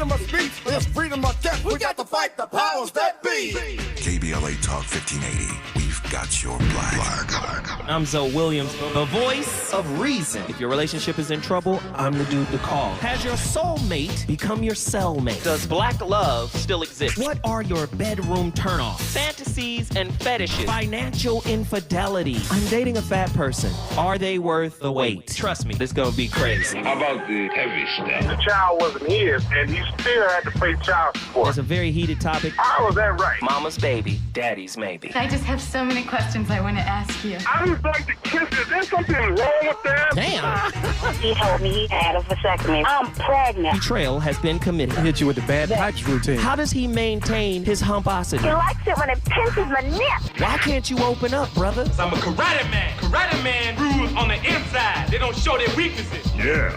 freedom of speech, there's freedom of death. We got to fight the powers that be. KBLA Talk 1580. We've got your black. I'm Zoe Williams, the voice of reason. If your relationship is in trouble, I'm the dude to call. Has your soulmate become your cellmate? Does black love still exist? What are your bedroom turnoffs? Fantasies and fetishes. Financial infidelity. I'm dating a fat person. Are they worth the wait? Trust me, this gonna be crazy. How about the heavy stuff? The child wasn't his, and he still had to pay child support. It's a very heated topic. How was that right? Mama's baby, daddy's maybe. I just have so many questions I want to ask you. I just like to kiss it. There's something wrong with that. Damn. He told me he had a vasectomy. I'm pregnant. Betrayal has been committed. Hit you with the bad pipes routine. How does he maintain his humposity? He likes it when it pinches my nip. Why can't you open up, brother? I'm a karate man. Karate man rules on the inside. They don't show their weaknesses. Yeah.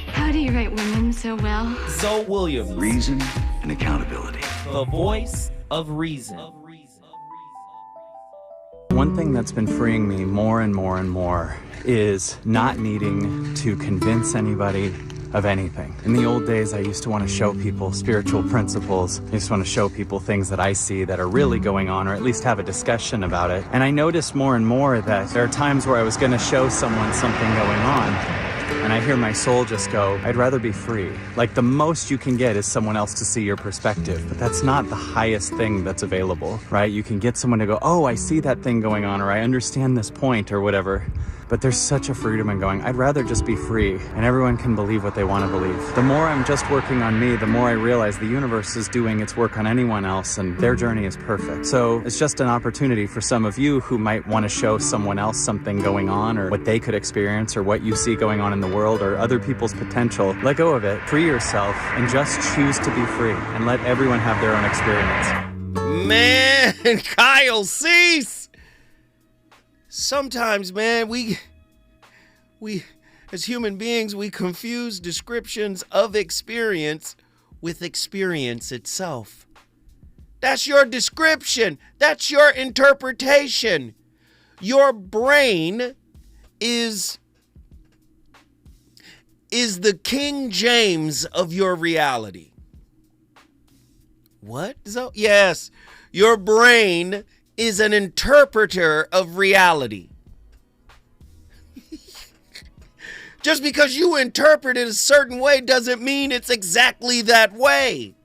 How do you write women so well? Zoe Williams, Reason and accountability. the voice of reason. One thing that's been freeing me more and more and more is not needing to convince anybody of anything. In the old days, I used to want to show people spiritual principles. I just want to show people things that I see that are really going on, or at least have a discussion about it. And I noticed more and more that there are times where I was going to show someone something going on, and I hear my soul just go, I'd rather be free. Like, the most you can get is someone else to see your perspective, but that's not the highest thing that's available, right? You can get someone to go, oh, I see that thing going on, or I understand this point, or whatever. But there's such a freedom in going, I'd rather just be free, and everyone can believe what they want to believe. The more I'm just working on me, the more I realize the universe is doing its work on anyone else, and their journey is perfect. So it's just an opportunity for some of you who might want to show someone else something going on, or what they could experience, or what you see going on in the world, or other people's potential. Let go of it, free yourself, and just choose to be free, and let everyone have their own experience. Man, Kyle Cease! Sometimes, man, we as human beings, we confuse descriptions of experience with experience itself. That's your description. That's your interpretation. Your brain is the King James of your reality. What? So, yes, your brain is an interpreter of reality. Just because you interpret it a certain way doesn't mean it's exactly that way.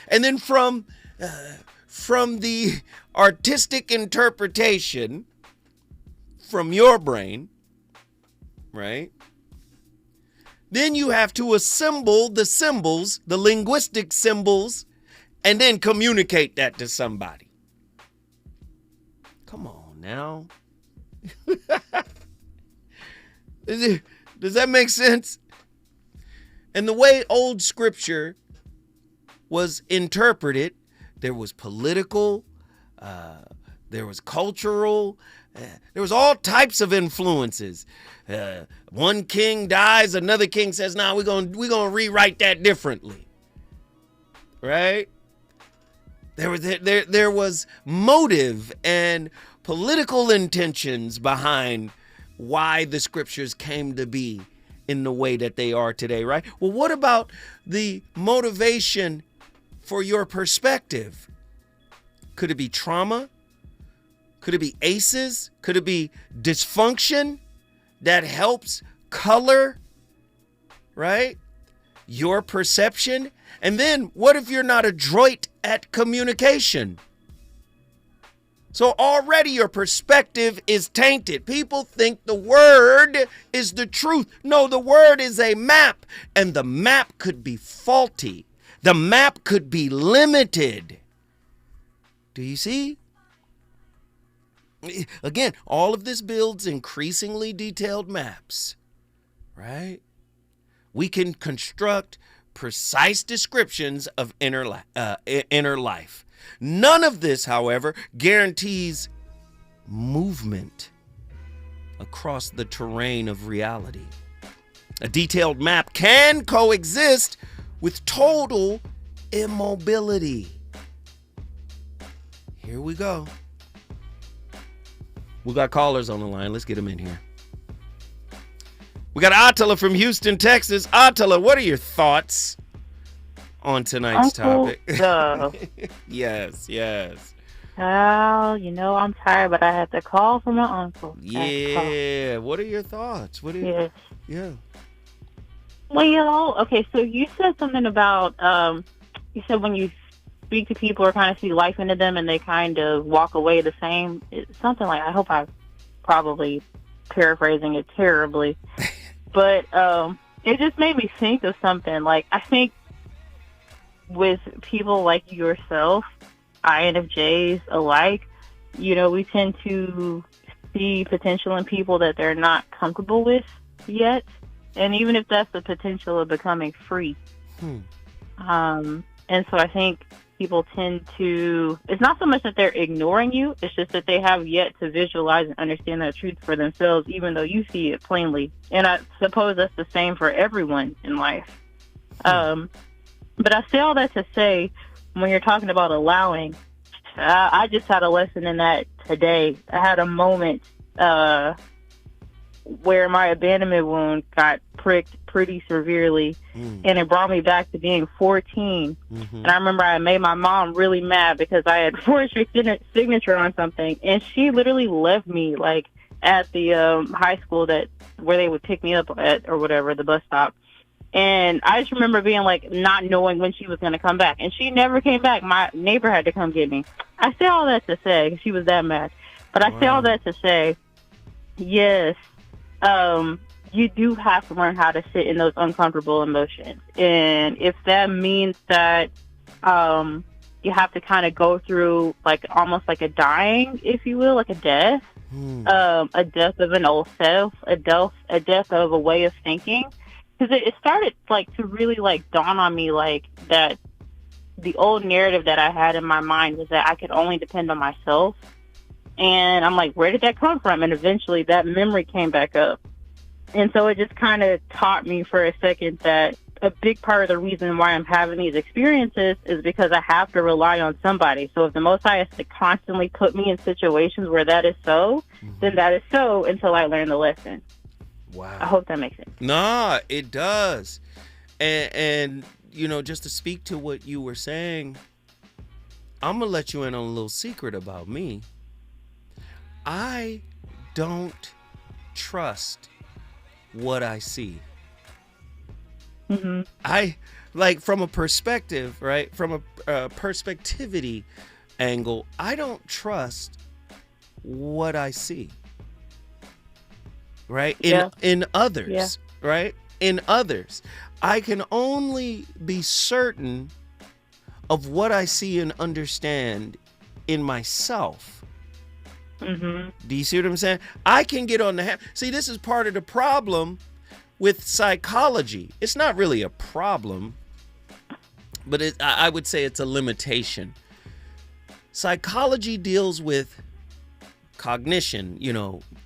And then from the artistic interpretation from your brain, right? Then you have to assemble the symbols, the linguistic symbols, and then communicate that to somebody. Come on now. Does that make sense? And the way old scripture was interpreted, there was political, there was cultural, there was all types of influences. One king dies, another king says, "Nah, we're gonna rewrite that differently." Right? There was motive and political intentions behind why the scriptures came to be in the way that they are today, right? Well, what about the motivation for your perspective? Could it be trauma? Could it be ACEs? Could it be dysfunction that helps color, right, your perception? And then what if you're not adroit at communication? So already your perspective is tainted. People think the word is the truth. No, the word is a map, and the map could be faulty. The map could be limited. Do you see? Again, all of this builds increasingly detailed maps, right? We can construct precise descriptions of inner life. None of this, however, guarantees movement across the terrain of reality. A detailed map can coexist with total immobility. Here we go. We got callers on the line. Let's get them in here. We got Attila from Houston, Texas. Attila, what are your thoughts on tonight's Uncle topic. Doug. Yes. Well, I'm tired, but I had to call for my uncle. Yeah. What are your thoughts? Yes. Yeah. Well, okay, so you said something about, you said when you speak to people or kind of see life into them and they kind of walk away the same. It's something like, I hope I'm probably paraphrasing it terribly, but it just made me think of something. Like, I think with people like yourself, INFJs alike, we tend to see potential in people that they're not comfortable with yet. And even if that's the potential of becoming free. And so I think people tend to, it's not so much that they're ignoring you, it's just that they have yet to visualize and understand that truth for themselves, even though you see it plainly. And I suppose that's the same for everyone in life. But I say all that to say, when you're talking about allowing, I just had a lesson in that today. I had a moment where my abandonment wound got pricked pretty severely, and it brought me back to being 14. And I remember I made my mom really mad because I had forged her signature on something, and she literally left me like at the high school where they would pick me up at, or whatever, the bus stop. And I just remember being like, not knowing when she was going to come back, and she never came back. My neighbor had to come get me. I say all that to say, 'cause she was that mad, but I say all that to say, yes, you do have to learn how to sit in those uncomfortable emotions. And if that means that you have to kind of go through like almost like a dying, if you will, like a death, a death of an old self, a death of a way of thinking. Because it started like to really like dawn on me like that the old narrative that I had in my mind was that I could only depend on myself. And I'm like, where did that come from? And eventually that memory came back up. And so it just kind of taught me for a second that a big part of the reason why I'm having these experiences is because I have to rely on somebody. So if the Most High has to constantly put me in situations where that is so, then that is so until I learn the lesson. Wow. I hope that makes sense. Nah, it does. And just to speak to what you were saying, I'm going to let you in on a little secret about me. I don't trust what I see. I, like, from a perspective, right? From a perspectivity angle, I don't trust what I see. Right? In others, right? In others. I can only be certain of what I see and understand in myself. Do you see what I'm saying? I can get on the see, this is part of the problem with psychology. It's not really a problem, but I would say it's a limitation. Psychology deals with cognition,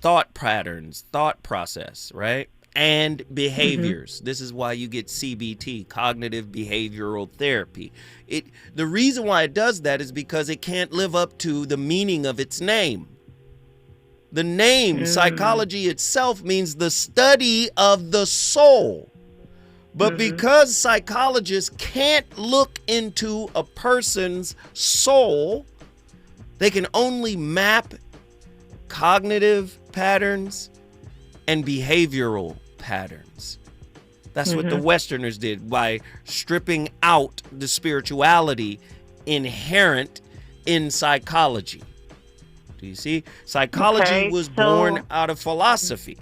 thought patterns, thought process, right? And behaviors. This is why you get CBT, cognitive behavioral therapy. The reason why it does that is because it can't live up to the meaning of its name. The name, psychology itself, means the study of the soul. But because psychologists can't look into a person's soul, they can only map cognitive patterns and behavioral patterns. That's what the Westerners did by stripping out the spirituality inherent in psychology. Do you see? Psychology was born out of philosophy.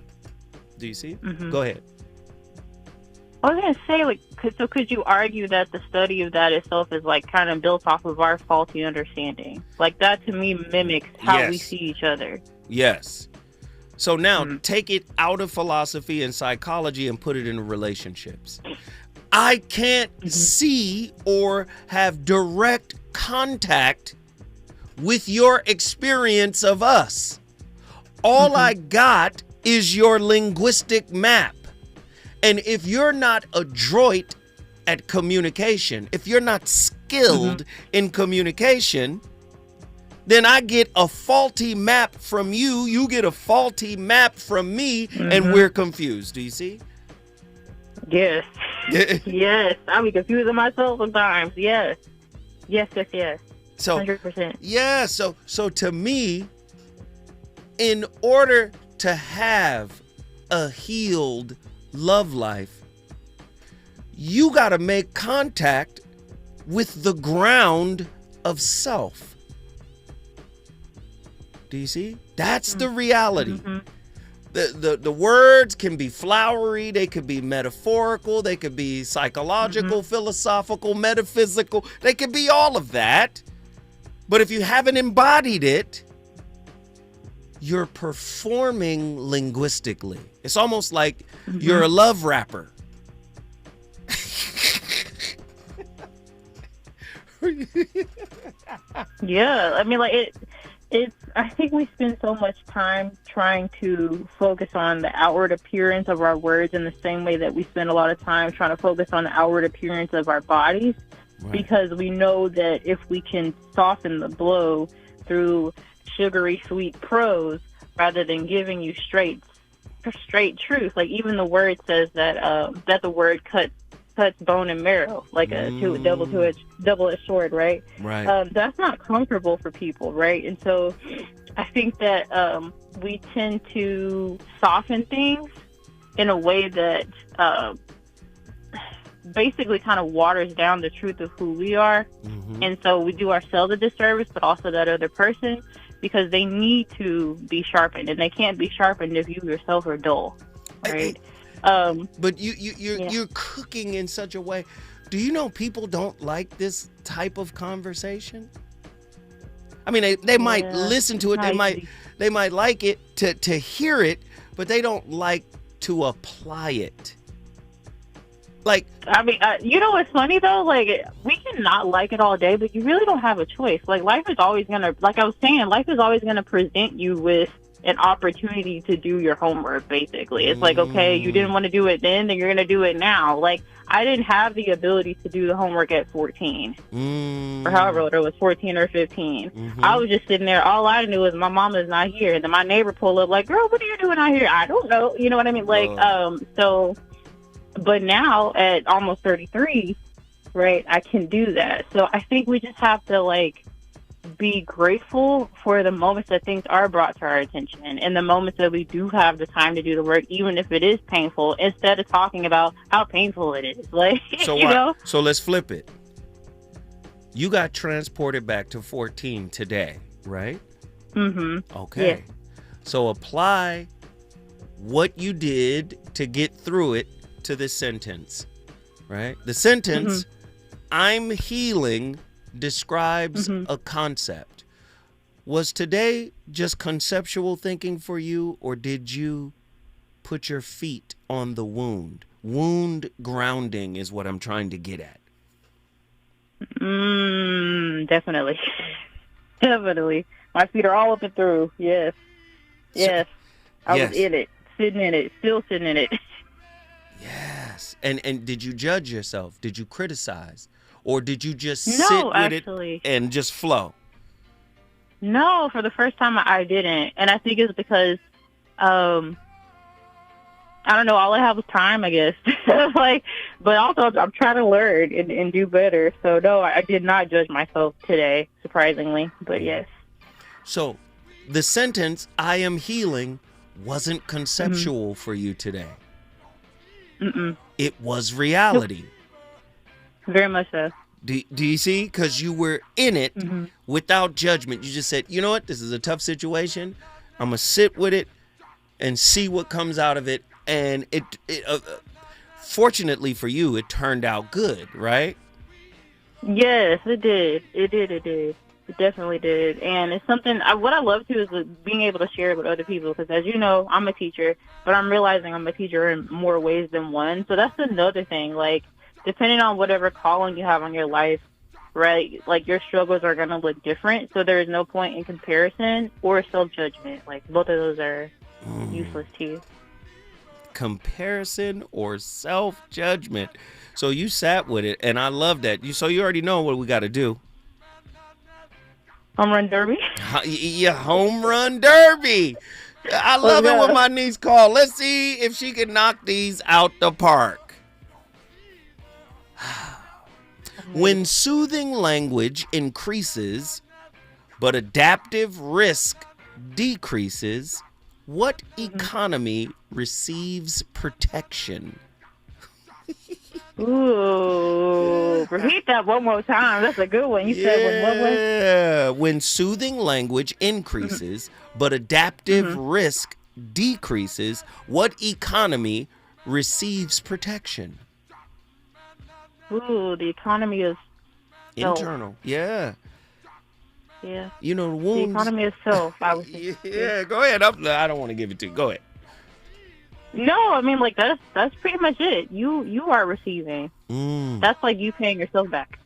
Do you see? Go ahead. I was going to say, like, could you argue that the study of that itself is, like, kind of built off of our faulty understanding? Like, that to me mimics how we see each other. Yes. So now take it out of philosophy and psychology and put it in relationships. I can't see or have direct contact with your experience of us. All I got is your linguistic map. And if you're not adroit at communication, if you're not skilled in communication, then I get a faulty map from you, you get a faulty map from me, and we're confused. Do you see? Yes. Yes, I be confusing myself sometimes. Yes. Yes. So 100%. yeah, so to me, in order to have a healed love life, you got to make contact with the ground of self. Do you see? That's the reality. Mm-hmm. The words can be flowery, they could be metaphorical, they could be psychological, philosophical, metaphysical, they could be all of that. But if you haven't embodied it, you're performing linguistically. It's almost like you're a love rapper. Yeah, I mean, like it's. I think we spend so much time trying to focus on the outward appearance of our words in the same way that we spend a lot of time trying to focus on the outward appearance of our bodies, because we know that if we can soften the blow through sugary sweet prose rather than giving you straight truth, like even the word says that that the word cuts bone and marrow, like a double-edged sword, right? Right. That's not comfortable for people, right? And so I think that we tend to soften things in a way that basically kind of waters down the truth of who we are. And so we do ourselves a disservice, but also that other person, because they need to be sharpened, and they can't be sharpened if you yourself are dull, right? But you're cooking in such a way. Do you know people don't like this type of conversation? I mean, they might listen to it. They might like it to hear it, but they don't like to apply it. Like, I mean, you know what's funny though? Like, we can not like it all day, but you really don't have a choice. Like, life is always gonna, like I was saying, life is always gonna present you with an opportunity to do your homework, basically. It's like, okay, you didn't want to do it then you're going to do it now. Like, I didn't have the ability to do the homework at 14 or however old it was, 14 or 15. I was just sitting there. All I knew was my mama's not here. And then my neighbor pulled up like, girl, what are you doing out here? I don't know. You know what I mean? Like, but now at almost 33, right, I can do that. So I think we just have to, like, be grateful for the moments that things are brought to our attention and the moments that we do have the time to do the work, even if it is painful, instead of talking about how painful it is. Like, so you know? So let's flip it. You got transported back to 14 today, right? Okay. Yeah. So apply what you did to get through it to this sentence, right? The sentence, I'm healing, describes a concept. Was today just conceptual thinking for you, or did you put your feet on the wound? Wound grounding is what I'm trying to get at. Definitely. Definitely. My feet are all up and through. Yes. Yes. I was in it, sitting in it, still sitting in it. Yes. And did you judge yourself? Did you criticize? Or did you just sit with it and just flow? No, for the first time I didn't. And I think it's because, I don't know, all I have was time, I guess. Like, but also I'm trying to learn and do better. So no, I did not judge myself today, surprisingly, but yes. So the sentence, I am healing, wasn't conceptual for you today. It was reality. Very much so. Do you see? Because you were in it without judgment. You just said, you know what? This is a tough situation. I'm going to sit with it and see what comes out of it. And it fortunately for you, it turned out good, right? Yes, it did. It did. It definitely did. And it's something, what I love too is being able to share it with other people, because as you know, I'm a teacher, but I'm realizing I'm a teacher in more ways than one. So that's another thing. Like, depending on whatever calling you have on your life, right, like your struggles are going to look different. So there is no point in comparison or self-judgment. Like, both of those are useless to you. Comparison or self-judgment. So you sat with it, and I love that. So you already know what we got to do. Home run derby? Yeah, home run derby. I love it when my niece called. Let's see if she can knock these out the park. When soothing language increases, but adaptive risk decreases, what economy receives protection? Ooh, repeat that one more time. That's a good one. You said when what was? Yeah, when soothing language increases, but adaptive risk decreases, what economy receives protection? Ooh, the economy is self. Internal. Yeah. Yeah. You know, the The wounds. economy is self, I would say. Yeah, go ahead. I don't want to give it to you. Go ahead. No, I mean, like, that's pretty much it. You are receiving. That's like you paying yourself back.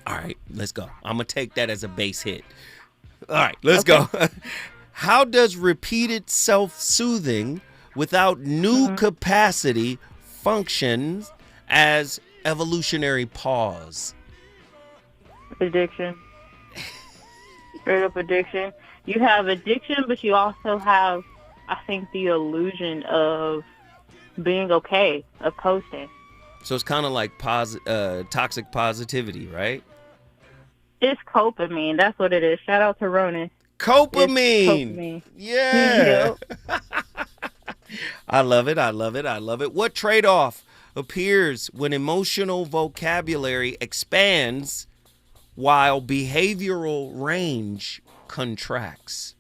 All right, let's go. I'm going to take that as a base hit. All right, let's go. How does repeated self-soothing without new capacity functions as evolutionary pause? Addiction. Straight up addiction. You have addiction, but you also have, I think, the illusion of being okay, of coasting. So it's kind of like toxic positivity, right? It's copamine. That's what it is. Shout out to Ronan. Copamine. Yeah. Yep. I love it. I love it. I love it. What trade-off appears when emotional vocabulary expands while behavioral range contracts?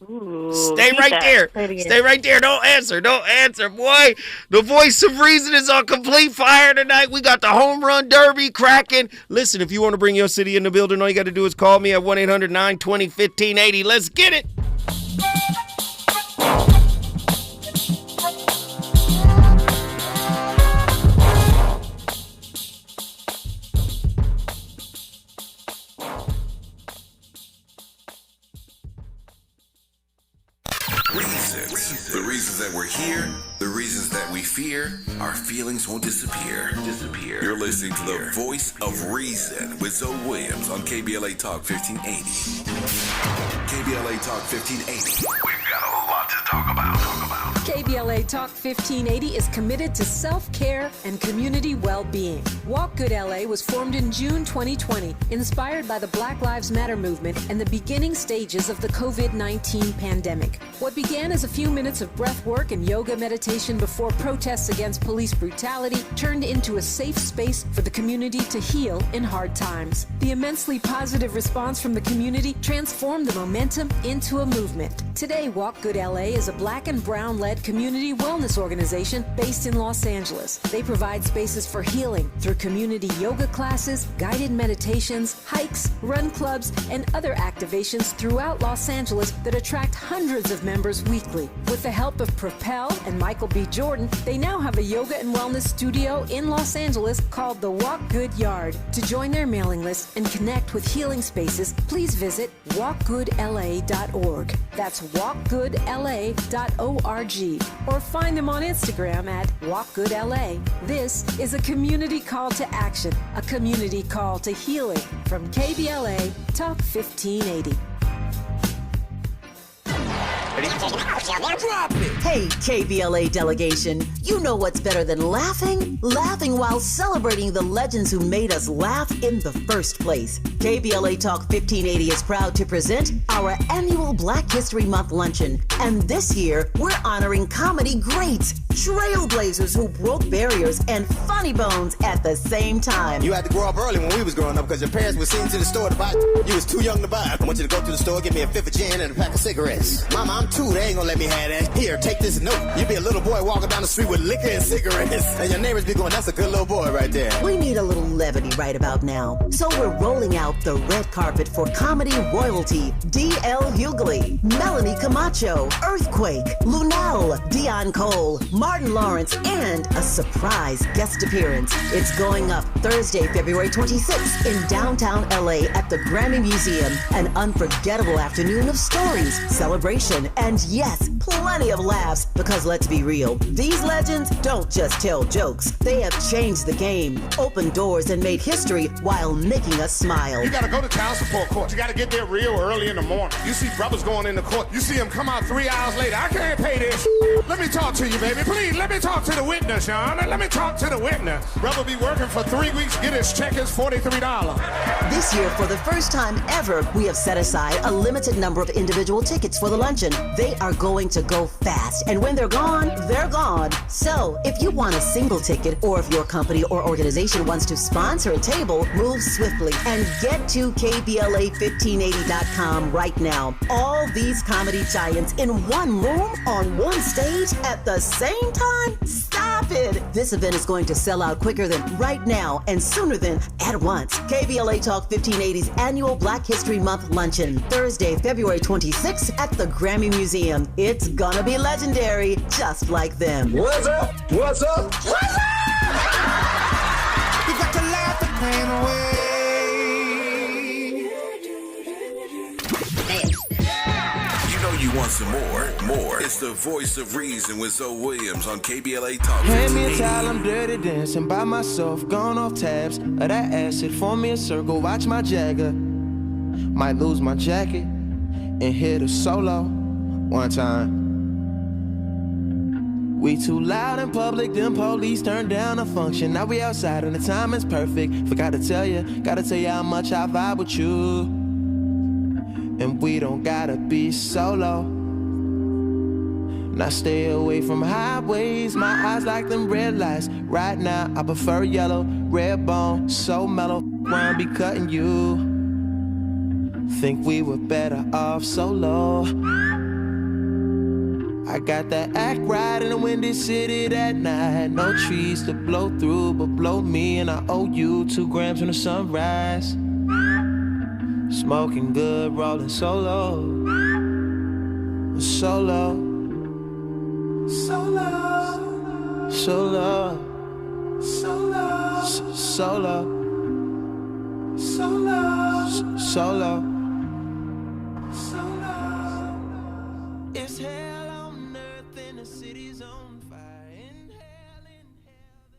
Ooh, Stay right there. Stay right there. Don't answer. Don't answer. Boy, the voice of reason is on complete fire tonight. We got the home run derby cracking. Listen, if you want to bring your city in the building, all you got to do is call me at 1-800-920-1580. Let's get it. The reasons that we're here, the reasons that we fear, our feelings won't disappear. You're listening to the voice of reason with Zoe Williams on KBLA Talk 1580. KBLA Talk 1580. We've got a lot to talk about. KBLA Talk 1580 is committed to self-care and community well-being. Walk Good LA was formed in June 2020, inspired by the Black Lives Matter movement and the beginning stages of the COVID-19 pandemic. What began as a few minutes of breath work and yoga meditation before protests against police brutality turned into a safe space for the community to heal in hard times. The immensely positive response from the community transformed the momentum into a movement. Today, Walk Good LA is a Black and Brown-led community wellness organization based in Los Angeles. They provide spaces for healing through community yoga classes, guided meditations, hikes, run clubs, and other activations throughout Los Angeles that attract hundreds of members weekly. With the help of Propel and Michael B. Jordan, they now have a yoga and wellness studio in Los Angeles called the Walk Good Yard. To join their mailing list and connect with healing spaces, please visit walkgoodla.org. That's walkgoodla.org. Or find them on Instagram at walkgoodla. This is a community call to action, a community call to healing from KBLA Talk 1580. Hey, KBLA delegation, you know what's better than laughing? Laughing while celebrating the legends who made us laugh in the first place. KBLA Talk 1580 is proud to present our annual Black History Month luncheon. And this year, we're honoring comedy greats, trailblazers who broke barriers, and funny bones at the same time. You had to grow up early when we was growing up because your parents were seen to the store to buy. You was too young to buy. I want you to go to the store, get me a fifth of gin and a pack of cigarettes. Mama, I'm two. They ain't gonna let me have that. Here, take this note. You be a little boy walking down the street with liquor and cigarettes. And your neighbors be going, that's a good little boy right there. We need a little levity right about now. So we're rolling out the red carpet for comedy royalty. D.L. Hughley, Melanie Camacho, Earthquake, Lunel, Dion Cole, Martin Lawrence, and a surprise guest appearance. It's going up Thursday, February 26th in downtown LA at the Grammy Museum. An unforgettable afternoon of stories, celebration, And yes, plenty of laughs, because let's be real, these legends don't just tell jokes. They have changed the game, opened doors, and made history while making us smile. You gotta go to child support court. You gotta get there real early in the morning. You see brothers going into court. You see them come out 3 hours later. I can't pay this. Let me talk to you, baby. Please, let me talk to the witness, Sean. Let me talk to the witness. Brother be working for 3 weeks, get his check is $43. This year, for the first time ever, we have set aside a limited number of individual tickets for the luncheon. They are going to go fast, and when they're gone, they're gone. So, if you want a single ticket, or if your company or organization wants to sponsor a table, move swiftly and get to KBLA1580.com right now. All these comedy giants in one room, on one stage, at the same time? Stop it! This event is going to sell out quicker than right now, and sooner than at once. KBLA Talk 1580's annual Black History Month luncheon, Thursday, February 26th at the Grammy Museum. It's gonna be legendary, just like them. What's up? What's up? What's up? You got to laugh the pain away. You know you want some more. It's the voice of reason with Zoe Williams on KBLA Talk. Hand me a towel, I'm dirty dancing by myself, gone off tabs of that acid. Form me a circle, watch my Jagger. Might lose my jacket and hit a solo one time. We too loud in public, them police turned down a function. Now we outside and the time is perfect. Forgot to tell you, gotta tell you how much I vibe with you. And we don't gotta be solo. Now stay away from highways, my eyes like them red lights. Right now I prefer yellow, red bone, so mellow, won't be cutting you. Think we were better off solo. I got that act right in a windy city that night. No trees to blow through, but blow me, and I owe you 2 grams when the sunrise. Smoking good, rolling solo. Solo. Solo. Solo. Solo. Solo. Solo. Solo. It's hell on earth and the city's on fire. In hell, in hell.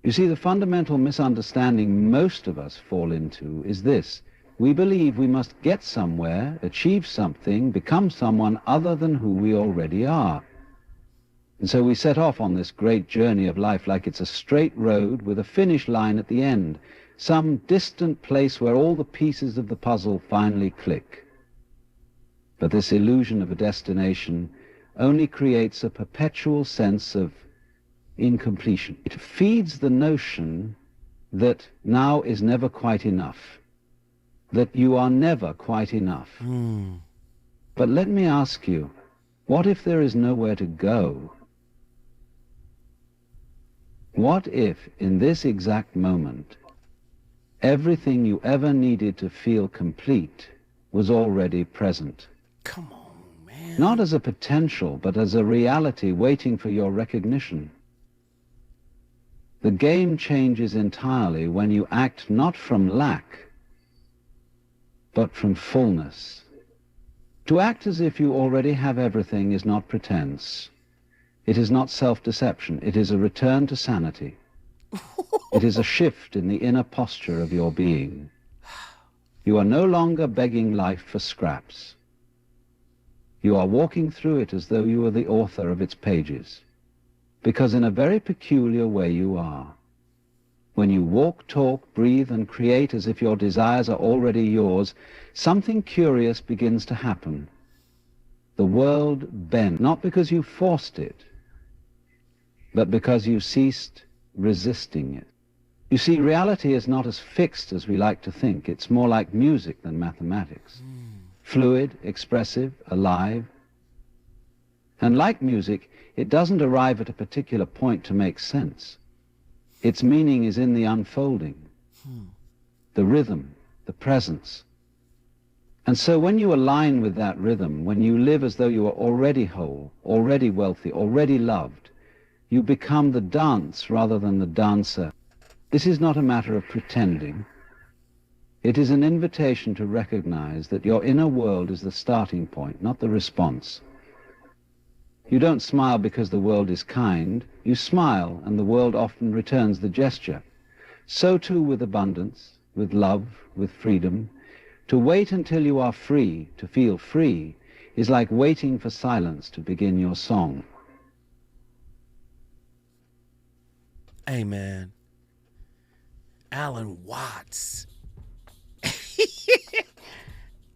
You see, the fundamental misunderstanding most of us fall into is this. We believe we must get somewhere, achieve something, become someone other than who we already are. And so we set off on this great journey of life like it's a straight road with a finish line at the end, some distant place where all the pieces of the puzzle finally click. But this illusion of a destination only creates a perpetual sense of incompletion. It feeds the notion that now is never quite enough, that you are never quite enough. But let me ask you, what if there is nowhere to go? What if, in this exact moment, everything you ever needed to feel complete was already present? Come on, man. Not as a potential, but as a reality waiting for your recognition. The game changes entirely when you act not from lack, but from fullness. To act as if you already have everything is not pretense. It is not self-deception. It is a return to sanity. It is a shift in the inner posture of your being. You are no longer begging life for scraps. You are walking through it as though you were the author of its pages, because in a very peculiar way you are. When you walk, talk, breathe, and create as if your desires are already yours, something curious begins to happen. The world bends, not because you forced it, but because you ceased resisting it. You see, reality is not as fixed as we like to think. It's more like music than mathematics. Fluid, expressive, alive. And like music, it doesn't arrive at a particular point to make sense. Its meaning is in the unfolding, the rhythm, the presence. And so when you align with that rhythm, when you live as though you are already whole, already wealthy, already loved, you become the dance rather than the dancer. This is not a matter of pretending. It is an invitation to recognize that your inner world is the starting point, not the response. You don't smile because the world is kind. You smile, and the world often returns the gesture. So too with abundance, with love, with freedom. To wait until you are free, to feel free, is like waiting for silence to begin your song. Amen. Alan Watts.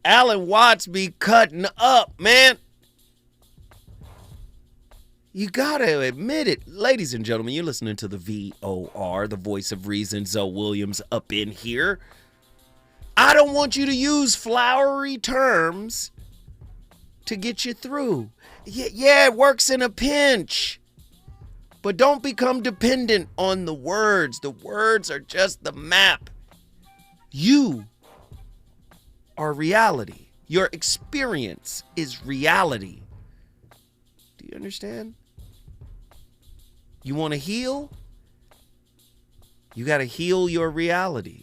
Alan Watts be cutting up, man. You gotta admit it. Ladies and gentlemen, you're listening to the VOR, the voice of reason, Zoe Williams up in here. I don't want you to use flowery terms to get you through. Yeah, it works in a pinch. But don't become dependent on the words. The words are just the map. You are reality. Your experience is reality. Do you understand? You want to heal? You got to heal your reality.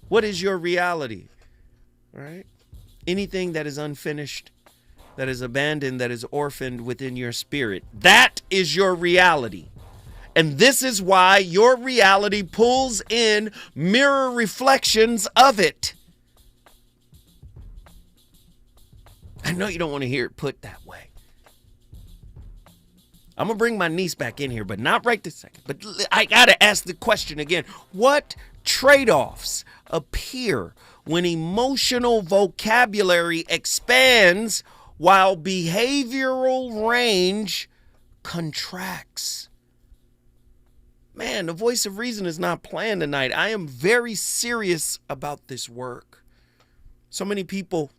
What is your reality? Right? Anything that is unfinished, that is abandoned, that is orphaned within your spirit, that is your reality. And this is why your reality pulls in mirror reflections of it. I know you don't want to hear it put that way. I'm going to bring my niece back in here, but not right this second. But I got to ask the question again. What trade-offs appear when emotional vocabulary expands while behavioral range contracts? Man, the voice of reason is not playing tonight. I am very serious about this work. So many people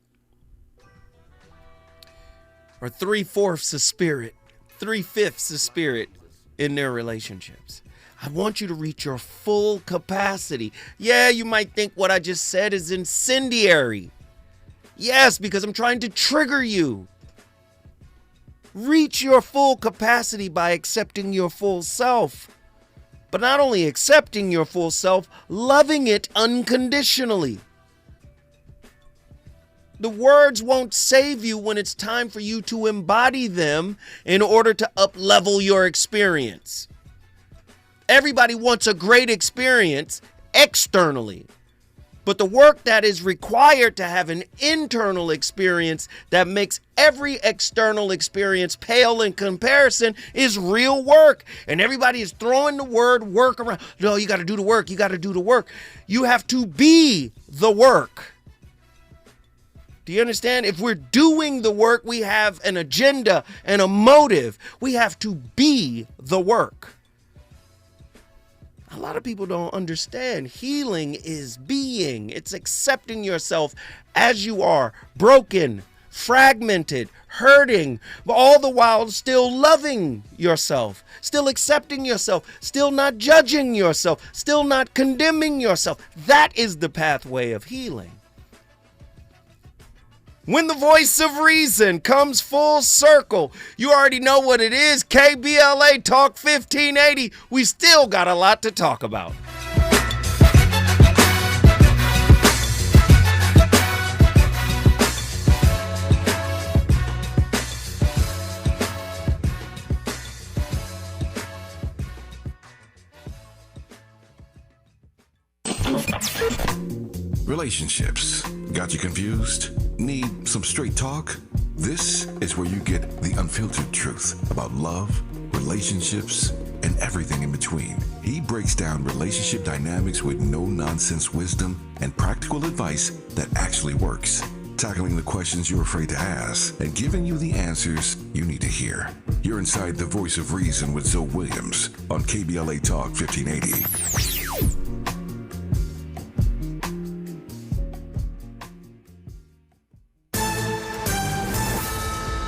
are 3/4 of spirit, 3/5 of spirit in their relationships. I want you to reach your full capacity. Yeah, you might think what I just said is incendiary. Yes, because I'm trying to trigger you. Reach your full capacity by accepting your full self. But not only accepting your full self, loving it unconditionally. The words won't save you when it's time for you to embody them in order to up-level your experience. Everybody wants a great experience externally. But the work that is required to have an internal experience that makes every external experience pale in comparison is real work. And everybody is throwing the word work around. No, you got to do the work. You got to do the work. You have to be the work. Do you understand? If we're doing the work, we have an agenda and a motive. We have to be the work. A lot of people don't understand. Healing is being. It's accepting yourself as you are, broken, fragmented, hurting, but all the while still loving yourself, still accepting yourself, still not judging yourself, still not condemning yourself. That is the pathway of healing. When the voice of reason comes full circle, you already know what it is. KBLA Talk 1580. We still got a lot to talk about. Relationships. Got you confused? Need some straight talk? This is where you get the unfiltered truth about love, relationships, and everything in between. He breaks down relationship dynamics with no-nonsense wisdom and practical advice that actually works. Tackling the questions you're afraid to ask and giving you the answers you need to hear. You're inside the voice of reason with Zoe Williams on KBLA Talk 1580.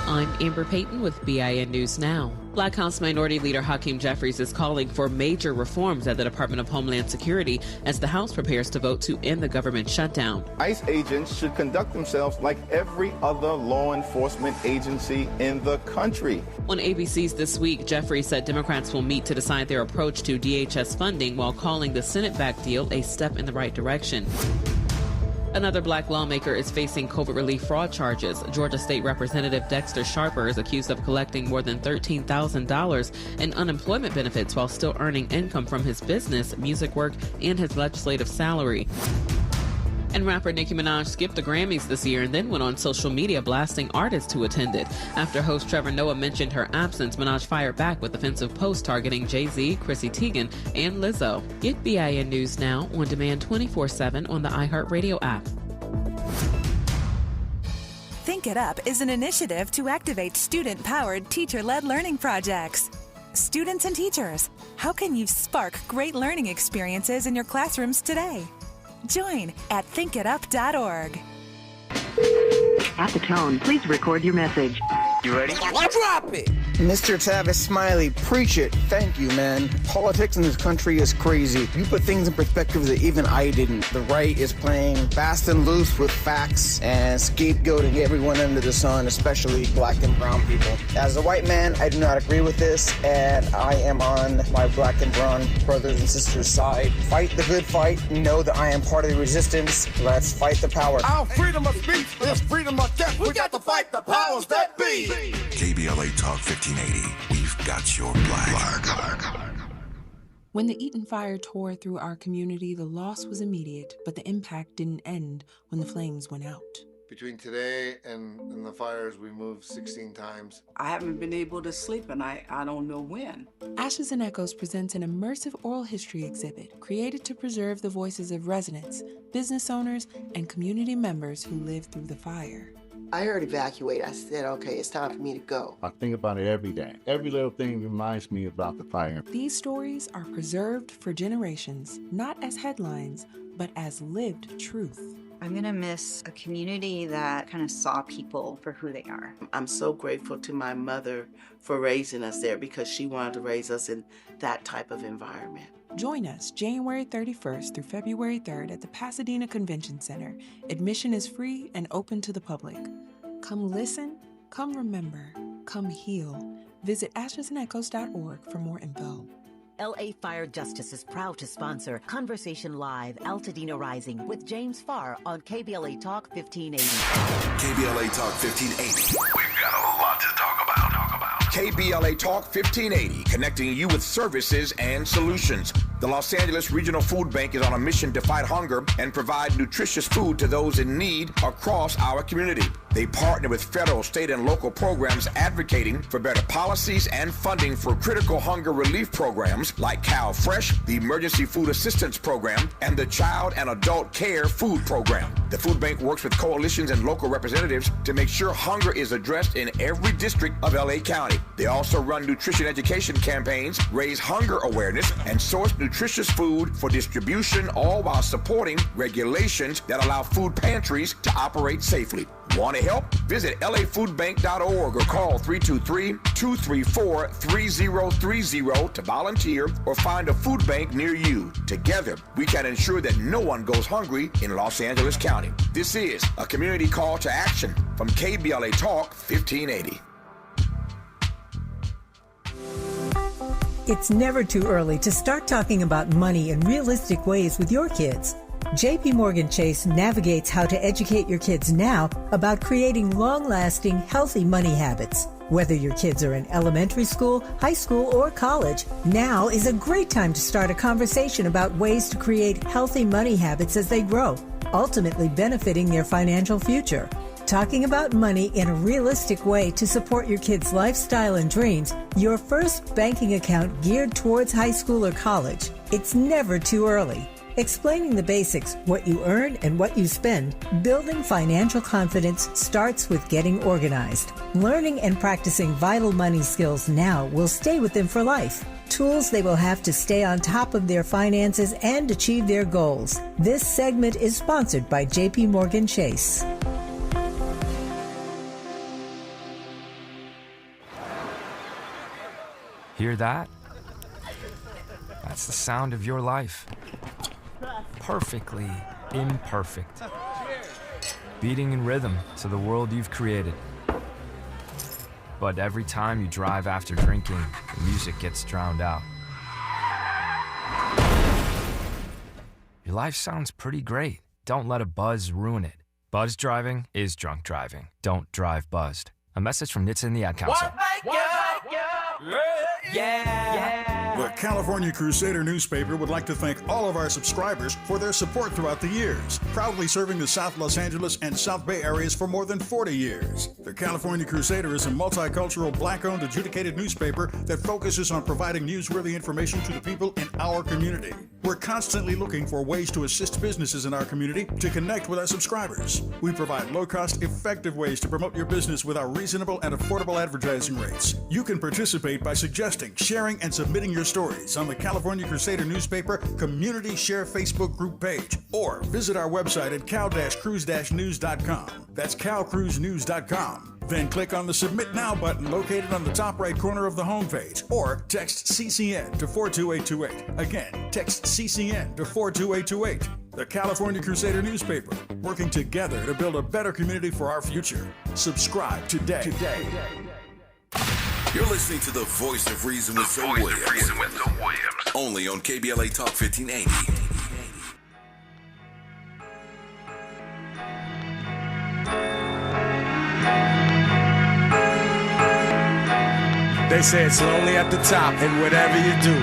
I'm Amber Payton with BIN News Now. Black House Minority Leader Hakeem Jeffries is calling for major reforms at the Department of Homeland Security as the House prepares to vote to end the government shutdown. ICE agents should conduct themselves like every other law enforcement agency in the country. On ABC's This Week, Jeffries said Democrats will meet to decide their approach to DHS funding while calling the Senate-backed deal a step in the right direction. Another black lawmaker is facing COVID relief fraud charges. Georgia State Representative Dexter Sharper is accused of collecting more than $13,000 in unemployment benefits while still earning income from his business, music work, and his legislative salary. And rapper Nicki Minaj skipped the Grammys this year and then went on social media blasting artists who attended. After host Trevor Noah mentioned her absence, Minaj fired back with offensive posts targeting Jay-Z, Chrissy Teigen, and Lizzo. Get BIN News now on demand 24/7 on the iHeartRadio app. Think It Up is an initiative to activate student-powered, teacher-led learning projects. Students and teachers, how can you spark great learning experiences in your classrooms today? Join at thinkitup.org. At the tone, please record your message. You ready? Drop it! Mr. Tavis Smiley, preach it. Thank you, man. Politics in this country is crazy. You put things in perspective that even I didn't. The right is playing fast and loose with facts and scapegoating everyone under the sun, especially black and brown people. As a white man, I do not agree with this, and I am on my black and brown brothers and sisters' side. Fight the good fight. Know that I am part of the resistance. Let's fight the power. Our freedom of speech is freedom of death. We got to fight the powers that be. KBLA Talk 1580. We've got your black. When the Eaton fire tore through our community, the loss was immediate, but the impact didn't end when the flames went out. Between today and the fires, we moved 16 times. I haven't been able to sleep, and I don't know when. Ashes and Echoes presents an immersive oral history exhibit created to preserve the voices of residents, business owners, and community members who lived through the fire. I heard evacuate. I said, okay, it's time for me to go. I think about it every day. Every little thing reminds me about the fire. These stories are preserved for generations, not as headlines, but as lived truth. I'm going to miss a community that kind of saw people for who they are. I'm so grateful to my mother for raising us there because she wanted to raise us in that type of environment. Join us January 31st through February 3rd at the Pasadena Convention Center. Admission is free and open to the public. Come listen, come remember, come heal. Visit ashesandechoes.org for more info. LA Fire Justice is proud to sponsor Conversation Live, Altadena Rising with James Farr on KBLA Talk 1580. KBLA Talk 1580. We've got a lot to talk about. KBLA Talk 1580, connecting you with services and solutions. The Los Angeles Regional Food Bank is on a mission to fight hunger and provide nutritious food to those in need across our community. They partner with federal, state, and local programs advocating for better policies and funding for critical hunger relief programs like Cal Fresh, the Emergency Food Assistance Program, and the Child and Adult Care Food Program. The food bank works with coalitions and local representatives to make sure hunger is addressed in every district of LA County. They also run nutrition education campaigns, raise hunger awareness, and source nutritious food for distribution, all while supporting regulations that allow food pantries to operate safely. Want to help? Visit lafoodbank.org or call 323-234-3030 to volunteer or find a food bank near you. Together, we can ensure that no one goes hungry in Los Angeles County. This is a community call to action from KBLA Talk 1580. It's never too early to start talking about money in realistic ways with your kids. JP Morgan Chase navigates how to educate your kids now about creating long-lasting, healthy money habits. Whether your kids are in elementary school, high school, or college, now is a great time to start a conversation about ways to create healthy money habits as they grow, ultimately benefiting their financial future. Talking about money in a realistic way to support your kids' lifestyle and dreams, your first banking account geared towards high school or college. It's never too early. Explaining the basics, what you earn and what you spend, building financial confidence starts with getting organized. Learning and practicing vital money skills now will stay with them for life. Tools they will have to stay on top of their finances and achieve their goals. This segment is sponsored by JP Morgan Chase. Hear that? That's the sound of your life. Perfectly imperfect. Beating in rhythm to the world you've created. But every time you drive after drinking, the music gets drowned out. Your life sounds pretty great Don't let a buzz ruin it. Buzz driving is drunk driving. Don't drive buzzed. A message from NHTSA and the Ad Council. The California Crusader newspaper would like to thank all of our subscribers for their support throughout the years, proudly serving the South Los Angeles and South Bay areas for more than 40 years. The California Crusader is a multicultural, black-owned, adjudicated newspaper that focuses on providing newsworthy information to the people in our community. We're constantly looking for ways to assist businesses in our community to connect with our subscribers. We provide low-cost, effective ways to promote your business with our reasonable and affordable advertising rates. You can participate by suggesting, sharing, and submitting your stories on the California Crusader newspaper Community Share Facebook group page, or visit our website at cal-cruise-news.com. That's calcruisenews.com. Then click on the Submit Now button located on the top right corner of the homepage, or text CCN to 42828. Again, text CCN to 42828. The California Crusader newspaper, working together to build a better community for our future. Subscribe today. You're listening to the Voice of Reason with Zoe Williams. Only on KBLA Talk 1580. They say it's lonely at the top, and whatever you do,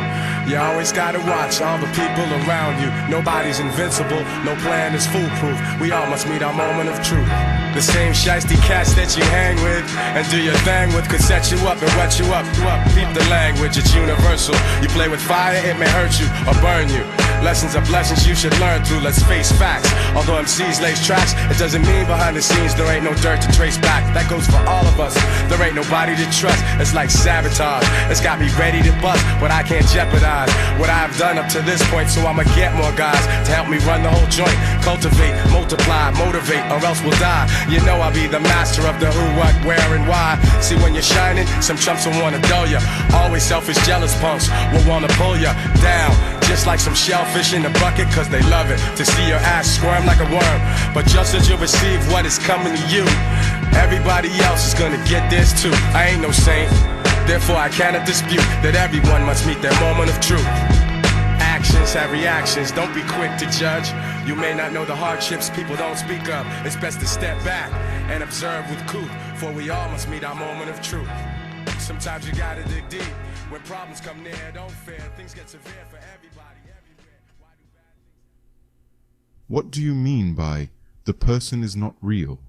you always gotta watch all the people around you. Nobody's invincible, no plan is foolproof. We all must meet our moment of truth. The same shiesty cats that you hang with and do your thing with could set you up and wet you up. Peep the language, it's universal. You play with fire, it may hurt you or burn you. Lessons are blessings you should learn through, let's face facts. Although MCs lace tracks, it doesn't mean behind the scenes there ain't no dirt to trace back. That goes for all of us, there ain't nobody to trust. It's like sabotage, it's got me ready to bust, but I can't jeopardize what I've done up to this point. So I'ma get more guys to help me run the whole joint. Cultivate, multiply, motivate, or else we'll die. You know I'll be the master of the who, what, where, and why. See, when you're shining, some chumps will wanna dull ya. Always selfish, jealous punks will wanna pull ya down, just like some shellfish in the bucket, cause they love it to see your ass squirm like a worm. But just as you receive what is coming to you, everybody else is gonna get this too. I ain't no saint, therefore I cannot dispute that everyone must meet their moment of truth. Actions have reactions, don't be quick to judge. You may not know the hardships people don't speak of. It's best to step back and observe with couth, for we all must meet our moment of truth. Sometimes you gotta dig deep. When problems come near, don't fear. Things get severe for everybody, everywhere. What do you mean by the person is not real?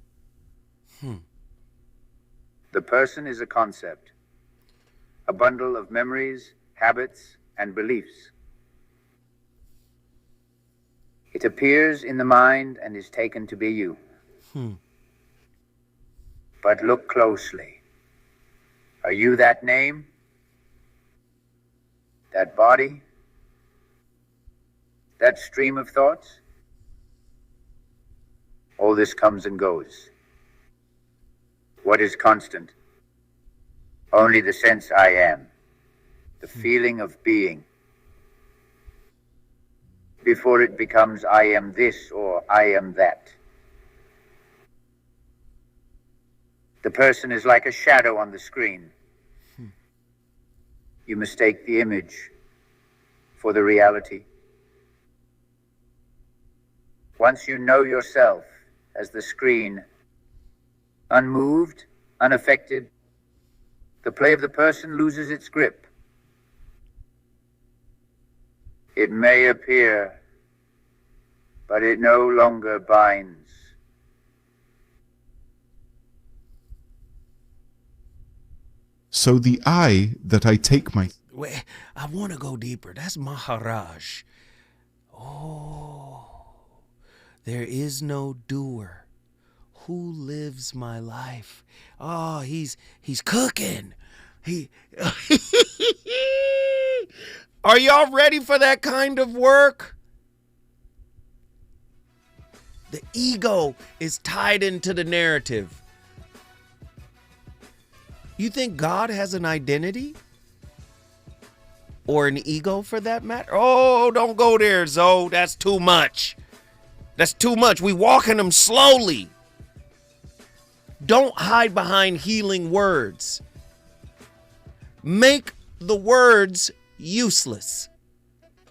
The person is a concept, a bundle of memories, habits, and beliefs. It appears in the mind and is taken to be you. But look closely. Are you that name? That body? That stream of thoughts? All this comes and goes. What is constant? Only the sense I am, the feeling of being. Before it becomes I am this or I am that. The person is like a shadow on the screen. You mistake the image for the reality. Once you know yourself as the screen, unmoved, unaffected, the play of the person loses its grip. It may appear, but it no longer binds. So the I that I take my... Wait, I want to go deeper. That's Maharaj. Oh, there is no doer. Who lives my life? Oh, he's cooking. Are y'all ready for that kind of work? The ego is tied into the narrative. You think God has an identity? Or an ego for that matter? Oh, don't go there, Zoe. That's too much. That's too much. We walking them slowly. Don't hide behind healing words. Make the words useless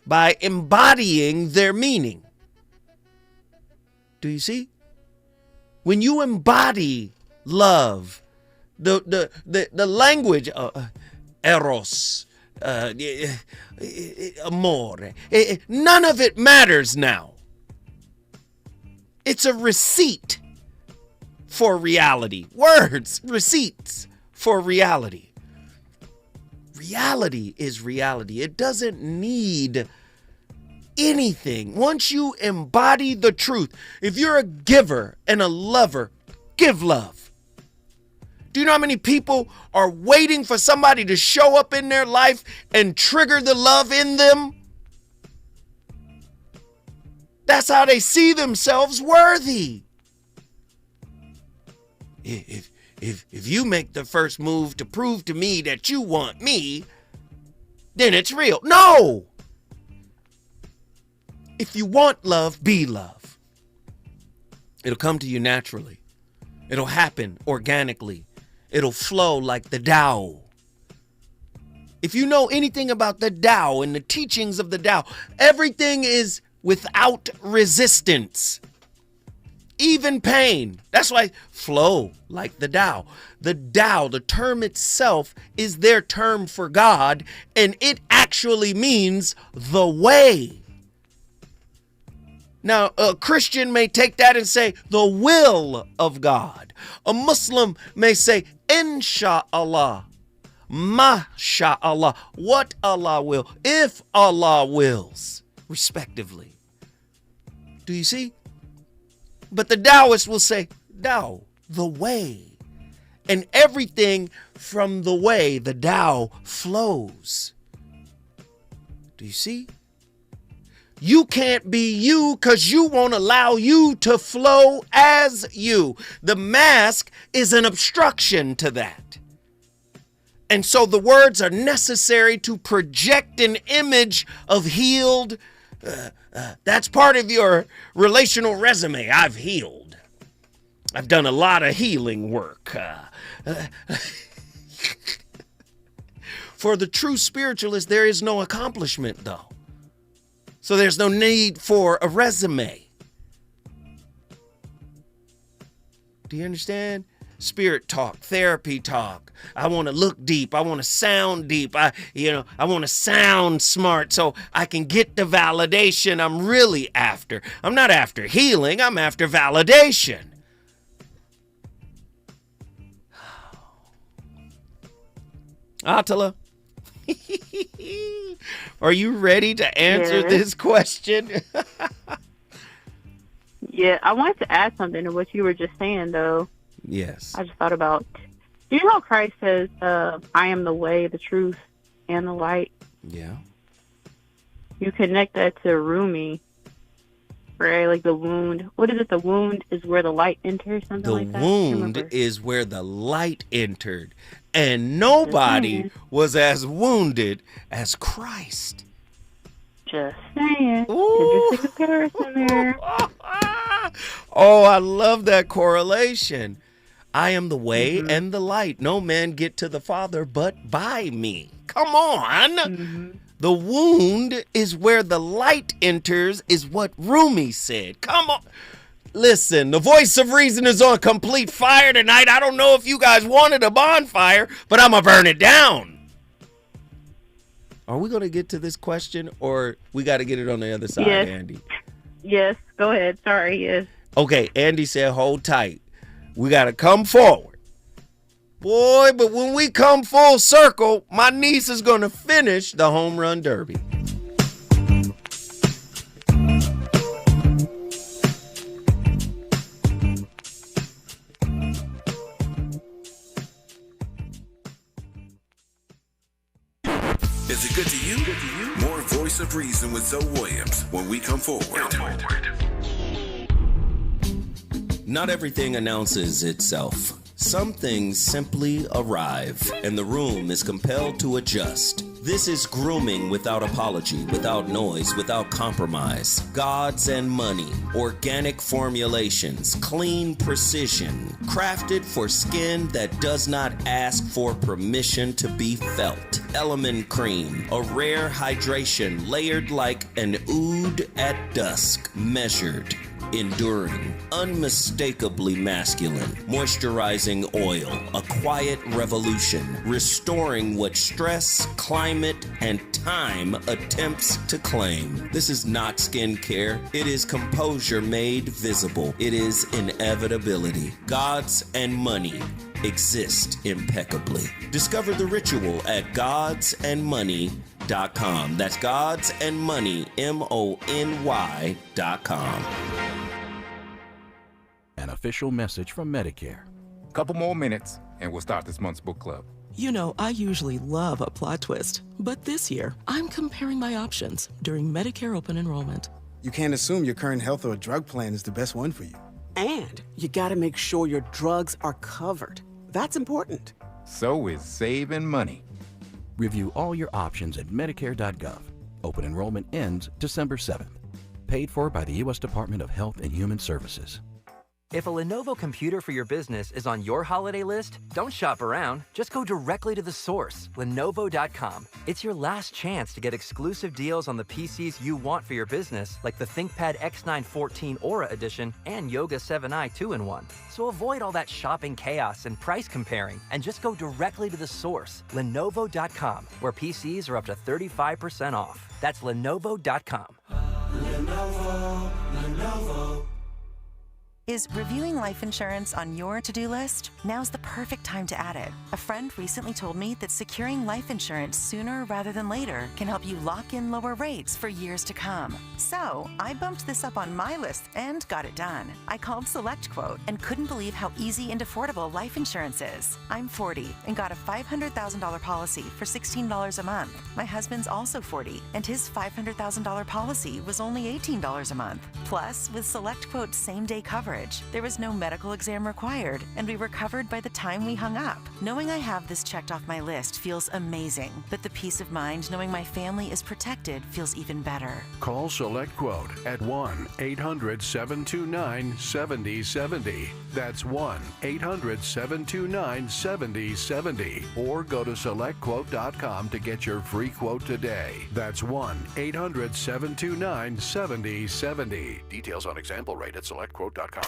by embodying their meaning. Do you see? When you embody love, the language, eros, amore, none of it matters now. It's a receipt for reality. Words, receipts for reality. Reality is reality. It doesn't need anything. Once you embody the truth, if you're a giver and a lover, give love. Do you know how many people are waiting for somebody to show up in their life and trigger the love in them? That's how they see themselves worthy. If you make the first move to prove to me that you want me, then it's real. No! If you want love, be love. It'll come to you naturally. It'll happen organically. It'll flow like the Tao. If you know anything about the Tao and the teachings of the Tao, everything is without resistance. Even pain. That's why flow like the Tao. The Tao, the term itself, is their term for God, and it actually means the way. Now, a Christian may take that and say the will of God. A Muslim may say Insha'Allah, Masha'Allah, what Allah will, if Allah wills, respectively. Do you see? But the Taoist will say, Tao, the way. And everything from the way, the Tao, flows. Do you see? You can't be you because you won't allow you to flow as you. The mask is an obstruction to that. And so the words are necessary to project an image of healed. That's part of your relational resume. I've healed. I've done a lot of healing work. For the true spiritualist, there is no accomplishment, though. So there's no need for a resume. Do you understand? Spirit talk, therapy talk. I want to look deep. I want to sound deep. I want to sound smart so I can get the validation I'm really after. I'm not after healing. I'm after validation. Attila, are you ready to answer this question? Yeah, I wanted to add something to what you were just saying, though. Yes. I just thought about, do you know how Christ says, I am the way, the truth, and the light? Yeah. You connect that to Rumi, right? Like the wound. What is it? The wound is where the light enters, something like that? The wound is where the light entered. And nobody was as wounded as Christ. Just saying. Interesting comparison there. Oh, I love that correlation. I am the way and the light. No man get to the Father but by me. Come on. The wound is where the light enters, is what Rumi said. Come on. Listen, the voice of reason is on complete fire tonight. I don't know if you guys wanted a bonfire, but I'm going to burn it down. Are we going to get to this question, or we got to get it on the other side, Andy? Yes, go ahead. Sorry, yes. Okay, Andy said hold tight. We got to come forward. Boy, but when we come full circle, my niece is going to finish the home run derby. Is it good to you? More Voice of Reason with Zoe Williams when we come forward. Not everything announces itself. Some things simply arrive, and the room is compelled to adjust. This is grooming without apology, without noise, without compromise. Gods and money, organic formulations, clean precision, crafted for skin that does not ask for permission to be felt. Element Cream, a rare hydration layered like an oud at dusk, measured. enduring, unmistakably masculine, moisturizing oil, a quiet revolution, restoring what stress, climate, and time attempts to claim. This is not skincare. It is composure made visible. It is inevitability. Gods and money exist impeccably. Discover the ritual at godsandmoney.com. That's godsandmoney, MONY.com. An official message from Medicare. Couple more minutes and we'll start this month's book club. You know, I usually love a plot twist, but this year, I'm comparing my options during Medicare open enrollment. You can't assume your current health or drug plan is the best one for you. And you gotta make sure your drugs are covered. That's important. So is saving money. Review all your options at Medicare.gov. Open enrollment ends December 7th. Paid for by the U.S. Department of Health and Human Services. If a Lenovo computer for your business is on your holiday list, don't shop around. Just go directly to the source, Lenovo.com. It's your last chance to get exclusive deals on the PCs you want for your business, like the ThinkPad X9 14 Aura Edition and Yoga 7i 2-in-1. So avoid all that shopping chaos and price comparing, and just go directly to the source, Lenovo.com, where PCs are up to 35% off. That's Lenovo.com. Lenovo. Is reviewing life insurance on your to-do list? Now's the perfect time to add it. A friend recently told me that securing life insurance sooner rather than later can help you lock in lower rates for years to come. So I bumped this up on my list and got it done. I called SelectQuote and couldn't believe how easy and affordable life insurance is. I'm 40 and got a $500,000 policy for $16 a month. My husband's also 40 and his $500,000 policy was only $18 a month. Plus, with SelectQuote's same-day coverage, there was no medical exam required, and we were covered by the time we hung up. Knowing I have this checked off my list feels amazing, but the peace of mind knowing my family is protected feels even better. Call SelectQuote at 1-800-729-7070. That's 1-800-729-7070. Or go to SelectQuote.com to get your free quote today. That's 1-800-729-7070. Details on example rate at SelectQuote.com. You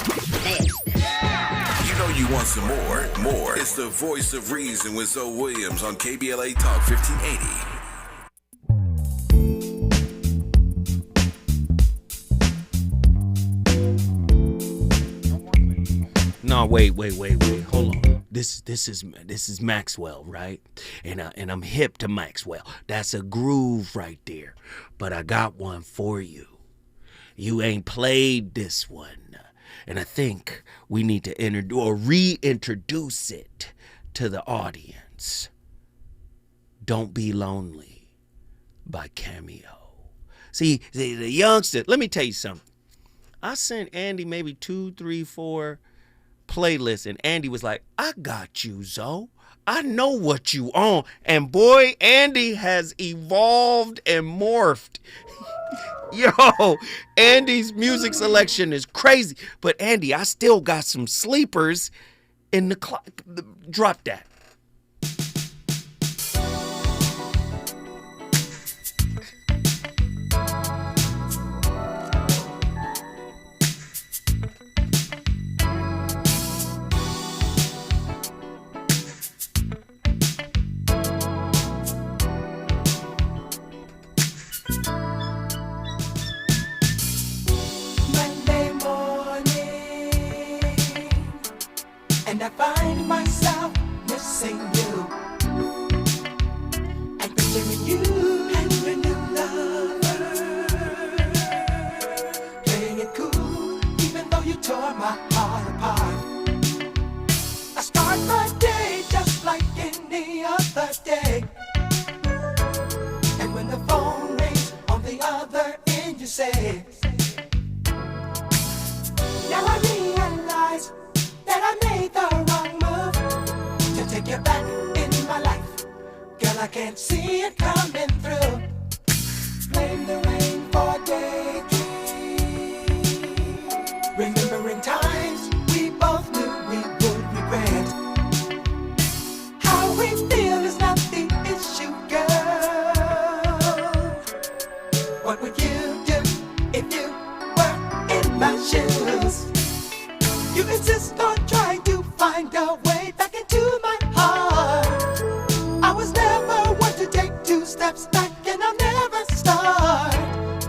know you want some more. More. It's the voice of reason with Zoe Williams on KBLA Talk 1580. No, wait. Hold on. This is Maxwell, right? And I'm hip to Maxwell. That's a groove right there. But I got one for you. You ain't played this one. And I think we need to reintroduce it to the audience. Don't Be Lonely by Cameo. See, the youngster, let me tell you something. I sent Andy maybe 2, 3, 4 playlists, and Andy was like, I got you, Zoe. I know what you on. And boy, Andy has evolved and morphed. Yo, Andy's music selection is crazy. But Andy, I still got some sleepers in the clock. Drop that. And I find myself missing you and picturing you and your new lover, playing it cool even though you tore my heart apart. I start my day just like any other day, and when the phone rings on the other end you say, now I realize that I made the wrong move to take you back in my life. Girl, I can't see it coming through. Blame the rain for daydream, remembering times we both knew we would regret. How we feel is not the issue, girl. What would you do if you were in my passions. You insist on trying to find a way back into my heart. I was never one to take 2 steps back, and I'll never start.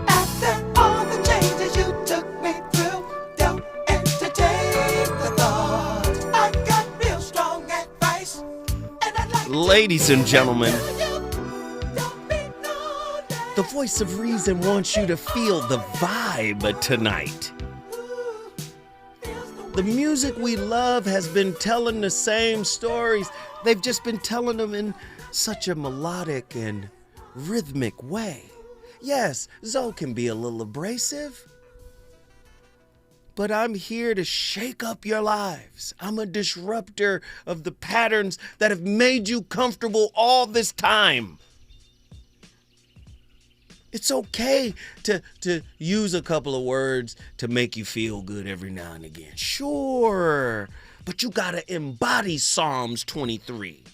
After all the changes you took me through, don't entertain the thought. I got real strong advice, and I'd like Ladies and gentlemen, the voice of reason wants you to feel the vibe tonight. The music we love has been telling the same stories. They've just been telling them in such a melodic and rhythmic way. Yes, Zoe can be a little abrasive, but I'm here to shake up your lives. I'm a disruptor of the patterns that have made you comfortable all this time. It's okay to use a couple of words to make you feel good every now and again. Sure, but you gotta embody Psalms 23.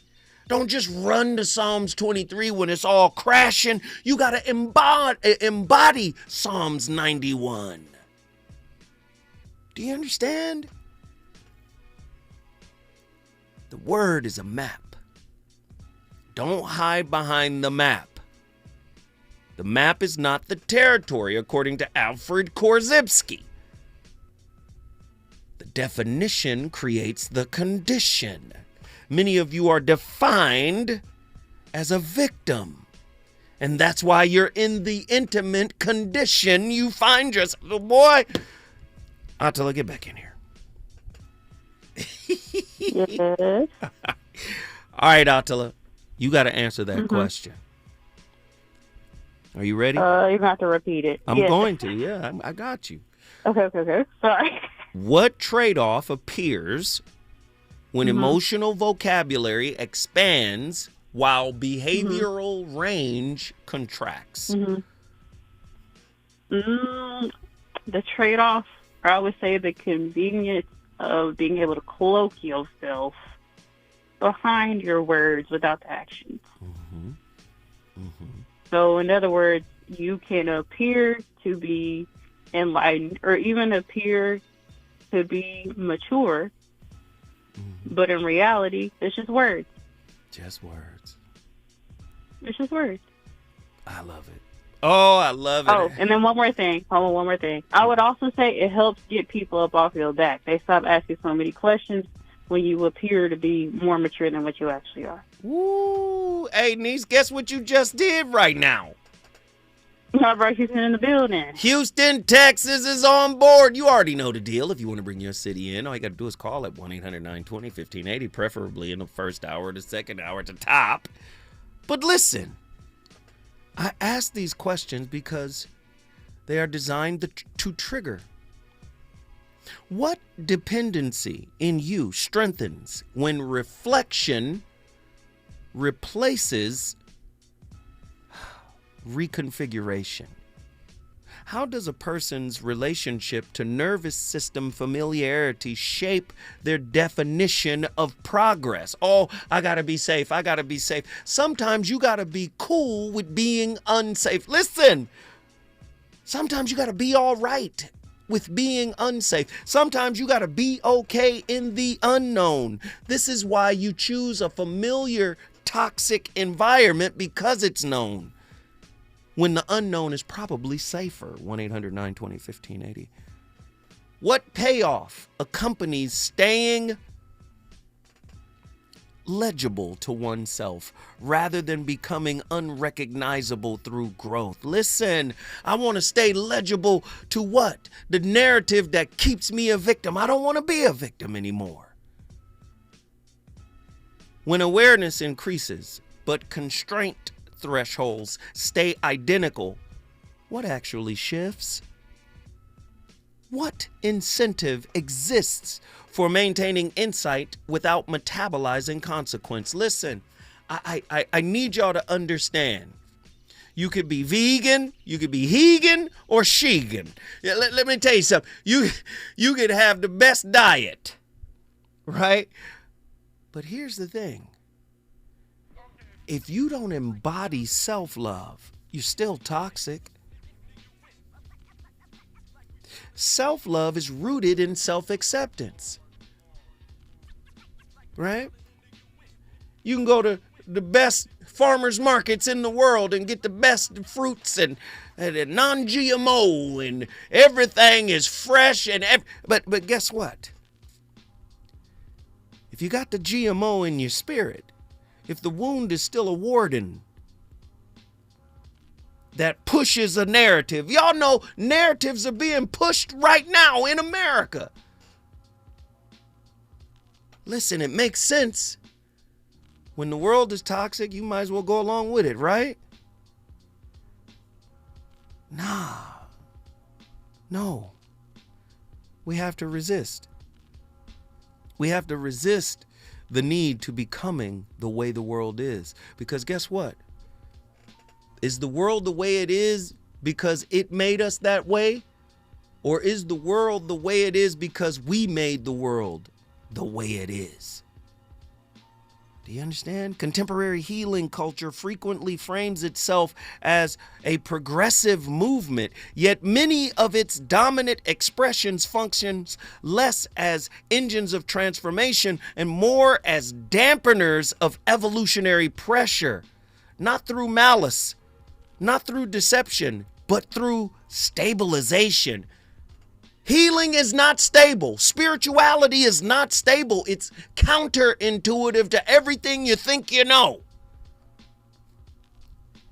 Don't just run to Psalms 23 when it's all crashing. You gotta embody Psalms 91. Do you understand? The word is a map. Don't hide behind the map. The map is not the territory, according to Alfred Korzybski. The definition creates the condition. Many of you are defined as a victim. And that's why you're in the intimate condition you find yourself. Oh boy, Attila, get back in here. Yes. All right, Attila, you got to answer that question. Are you ready? You're going to have to repeat it. I'm going to, yeah. I got you. Okay. Sorry. What trade-off appears when emotional vocabulary expands while behavioral range contracts? The trade-off, I would say the convenience of being able to cloak yourself behind your words without the actions. So, in other words, you can appear to be enlightened or even appear to be mature, but in reality, it's just words. Just words. It's just words. I love it. Oh, I love it. Oh, and then one more thing. One more thing. I would also say it helps get people up off your back. They stop asking so many questions when you appear to be more mature than what you actually are. Woo! Hey, niece, guess what you just did right now? All right, Houston in the building. Houston, Texas is on board. You already know the deal. If you want to bring your city in, all you got to do is call at 1-800-920-1580, preferably in the first hour or the second hour to top. But listen, I ask these questions because they are designed to trigger. What dependency in you strengthens when reflection replaces reconfiguration? How does a person's relationship to nervous system familiarity shape their definition of progress? Oh, I gotta be safe. I gotta be safe. Sometimes you gotta be cool with being unsafe. Listen, sometimes you gotta be all right with being unsafe. Sometimes you gotta be okay in the unknown. This is why you choose a familiar, toxic environment, because it's known, when the unknown is probably safer. 1-800-920-1580. What payoff accompanies staying legible to oneself rather than becoming unrecognizable through growth? Listen, I want to stay legible to what? The narrative that keeps me a victim. I don't want to be a victim anymore. When awareness increases, but constraint thresholds stay identical, what actually shifts? What incentive exists for maintaining insight without metabolizing consequence? Listen, I need y'all to understand. You could be vegan, you could be hegan or shegan. Yeah, let me tell you something. You could have the best diet, right? But here's the thing. If you don't embody self-love, you're still toxic. self-love is rooted in self-acceptance. Right? You can go to the best farmers markets in the world and get the best fruits and non-GMO and everything is fresh but guess what? If you got the GMO in your spirit, if the wound is still a warden that pushes a narrative, y'all know narratives are being pushed right now in America. Listen, it makes sense. When the world is toxic, you might as well go along with it, right? No. We have to resist. We have to resist the need to becoming the way the world is. Because guess what? Is the world the way it is because it made us that way? Or is the world the way it is because we made the world the way it is? Do you understand? Contemporary healing culture frequently frames itself as a progressive movement, yet many of its dominant expressions functions less as engines of transformation and more as dampeners of evolutionary pressure, not through malice, not through deception, but through stabilization. Healing is not stable. Spirituality is not stable. It's counterintuitive to everything you think you know.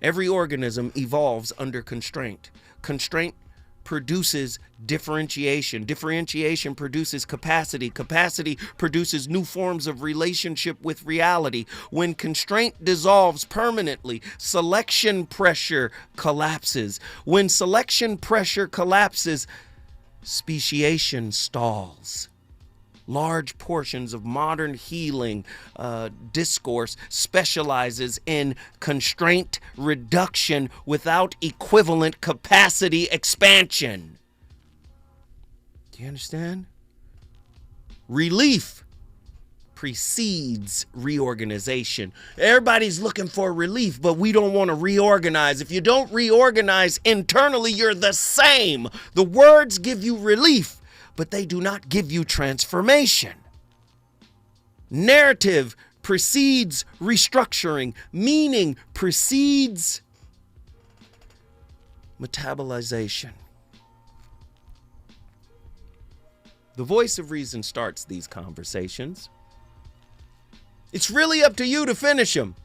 Every organism evolves under constraint. Constraint produces differentiation. Differentiation produces capacity. Capacity produces new forms of relationship with reality. When constraint dissolves permanently, selection pressure collapses. When selection pressure collapses, speciation stalls. Large portions of modern healing discourse specializes in constraint reduction without equivalent capacity expansion. Do you understand? Relief precedes reorganization. Everybody's looking for relief, but we don't want to reorganize. If you don't reorganize internally, you're the same. The words give you relief, but they do not give you transformation. Narrative precedes restructuring. Meaning precedes metabolization. The voice of reason starts these conversations. It's really up to you to finish them.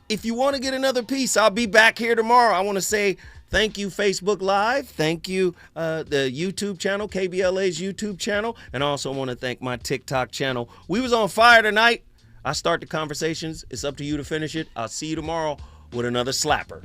If you want to get another piece, I'll be back here tomorrow. I want to say thank you, Facebook Live. Thank you, the YouTube channel, KBLA's YouTube channel. And I also want to thank my TikTok channel. We was on fire tonight. I start the conversations. It's up to you to finish it. I'll see you tomorrow with another slapper.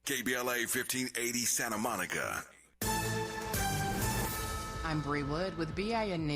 KBLA 1580 Santa Monica. I'm Bree Wood with BIN News.